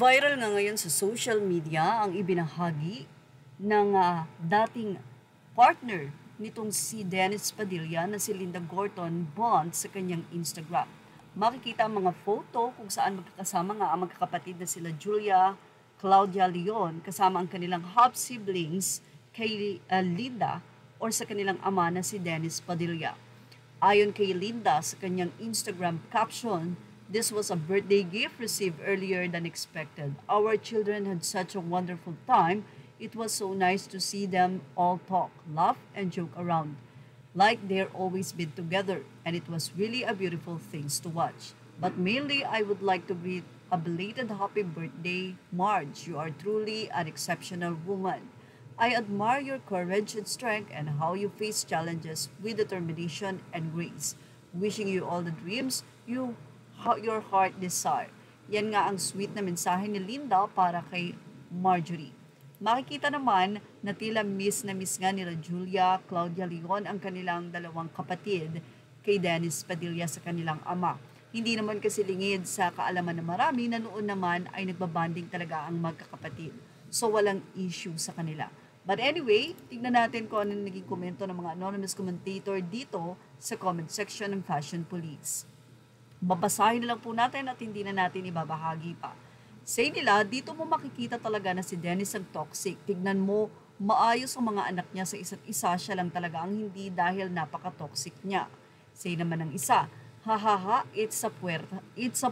Viral nga ngayon sa social media ang ibinahagi ng dating partner nitong si Dennis Padilla na si Linda Gorton Bond sa kanyang Instagram. Makikita ang mga photo kung saan magkakasama nga ang magkakapatid na sila Julia, Claudia Leon kasama ang kanilang half siblings kay Linda or sa kanilang ama na si Dennis Padilla. Ayon kay Linda sa kanyang Instagram caption, "This was a birthday gift received earlier than expected. Our children had such a wonderful time. It was so nice to see them all talk, laugh, and joke around, like they're always been together, and it was really a beautiful thing to watch. But mainly, I would like to greet a belated happy birthday, Marge. You are truly an exceptional woman. I admire your courage and strength and how you face challenges with determination and grace. Wishing you all the dreams your heart desire." Yan nga ang sweet na mensahe ni Linda para kay Marjorie. Makikita naman na tila miss na miss nga nila Julia, Claudia Leon ang kanilang dalawang kapatid kay Dennis Padilla sa kanilang ama. Hindi naman kasi lingid sa kaalaman ng marami na noon naman ay nagbabanding talaga ang magkakapatid. So walang issue sa kanila. But anyway, tignan natin kung ano naging komento ng mga anonymous commentator dito sa comment section ng Fashion Police. Babasahin na lang po natin at hindi na natin ibabahagi pa. Say nila, dito mo makikita talaga na si Dennis ang toxic. Tignan mo, maayos ang mga anak niya sa isa't isa, siya lang talaga ang hindi dahil napaka-toxic niya. Say naman ng isa, "Hahaha, it's a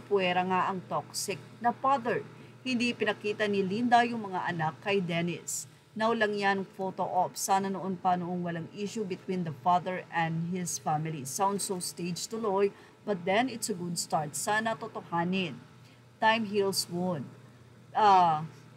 puwera nga ang toxic na father." Hindi pinakita ni Linda yung mga anak kay Dennis. Now lang yan photo op. Sana noon pa noong walang issue between the father and his family. Sounds so staged tuloy, but then it's a good start. Sana totohanin. Time heals wound.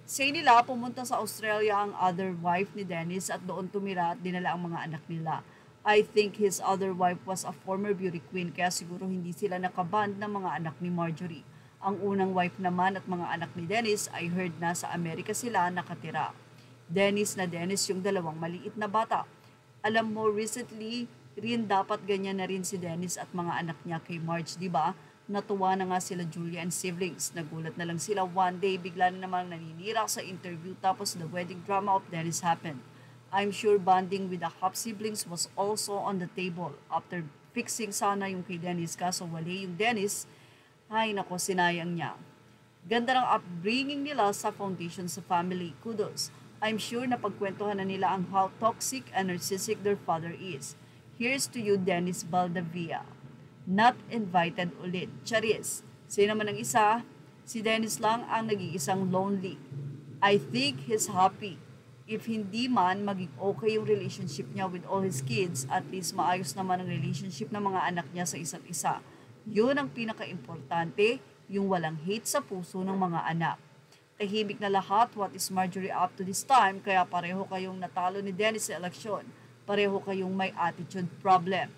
Say nila, pumunta sa Australia ang other wife ni Dennis at doon tumira at dinala ang mga anak nila. I think his other wife was a former beauty queen kaya siguro hindi sila nakaband ng mga anak ni Marjorie. Ang unang wife naman at mga anak ni Dennis ay heard na sa Amerika sila nakatira. Dennis yung dalawang maliit na bata. Alam mo, recently rin dapat ganyan na rin si Dennis at mga anak niya kay Marge, di ba? Natuwa na nga sila Julia and siblings. Nagulat na lang sila one day, bigla na namang naninira sa interview tapos the wedding drama of Dennis happened. I'm sure bonding with the half siblings was also on the table. After fixing sana yung kay Dennis kaso wali yung Dennis, ay nako, sinayang niya. Ganda ng upbringing nila sa foundation sa family. Kudos. I'm sure na pagkwentuhan na nila ang how toxic and narcissistic their father is. Here's to you, Dennis Valdavia. Not invited ulit. Charis. Sino naman ang isa? Si Dennis lang ang nag-iisang lonely. I think he's happy. If hindi man maging okay yung relationship niya with all his kids, at least maayos naman ang relationship ng mga anak niya sa isa't isa. Yun ang pinaka-importante, yung walang hate sa puso ng mga anak. Tahimik na lahat, what is Marjorie up to this time? Kaya pareho kayong natalo ni Dennis sa eleksyon. Pareho kayong may attitude problem.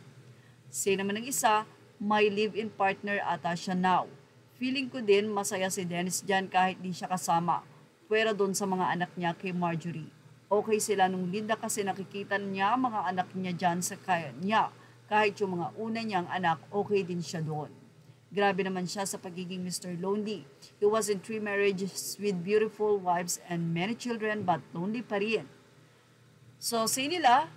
Say naman ng isa, my live-in partner ata siya now. Feeling ko din masaya si Dennis dyan kahit di siya kasama. Pwera doon sa mga anak niya kay Marjorie. Okay sila nung Linda kasi nakikita niya mga anak niya dyan sa kaya niya. Kahit yung mga una niyang anak, okay din siya doon. Grabe naman siya sa pagiging Mr. Lonely. He was in 3 marriages with beautiful wives and many children but lonely pa rin. So, say nila,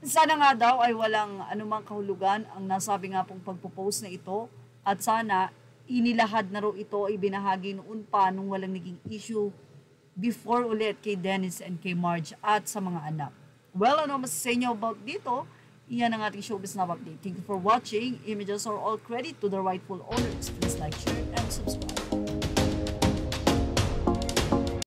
sana nga daw ay walang anumang kahulugan ang nasabi nga pong pagpo-post na ito at sana inilahad na raw ito ay binahagi noon pa nung walang naging issue before ulit kay Dennis and kay Marge at sa mga anak. Well, ano masasabi niyo about dito? Iyan ang ating showbiz na update. Thank you for watching. Images are all credit to the rightful owners. Please like, share, and subscribe.